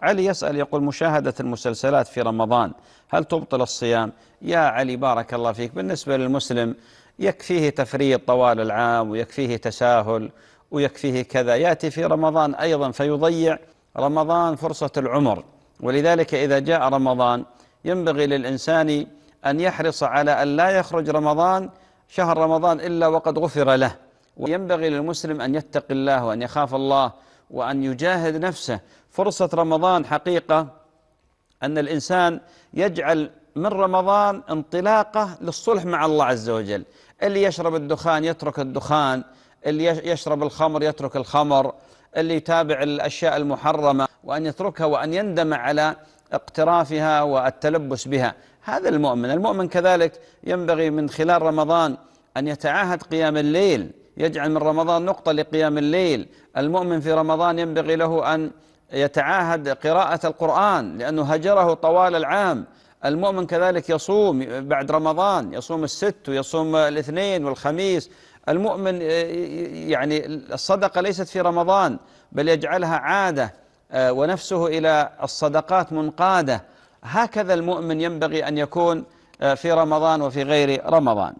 علي يسأل يقول: مشاهدة المسلسلات في رمضان هل تبطل الصيام؟ يا علي بارك الله فيك، بالنسبة للمسلم يكفيه تفريط طوال العام، ويكفيه تساهل، ويكفيه كذا، يأتي في رمضان أيضا فيضيع رمضان فرصة العمر. ولذلك إذا جاء رمضان ينبغي للإنسان أن يحرص على أن لا يخرج شهر رمضان إلا وقد غفر له. وينبغي للمسلم أن يتقي الله وأن يخاف الله وأن يجاهد نفسه. فرصة رمضان حقيقة أن الإنسان يجعل من رمضان انطلاقة للصلح مع الله عز وجل. اللي يشرب الدخان يترك الدخان، اللي يشرب الخمر يترك الخمر، اللي يتابع الأشياء المحرمة وأن يتركها وأن يندم على اقترافها والتلبس بها. هذا المؤمن كذلك ينبغي من خلال رمضان أن يتعاهد قيام الليل، يجعل من رمضان نقطة لقيام الليل. المؤمن في رمضان ينبغي له أن يتعاهد قراءة القرآن لأنه هجره طوال العام. المؤمن كذلك يصوم بعد رمضان، يصوم الست ويصوم الاثنين والخميس. المؤمن يعني الصدقة ليست في رمضان بل يجعلها عادة، ونفسه إلى الصدقات منقادة. هكذا المؤمن ينبغي أن يكون في رمضان وفي غير رمضان.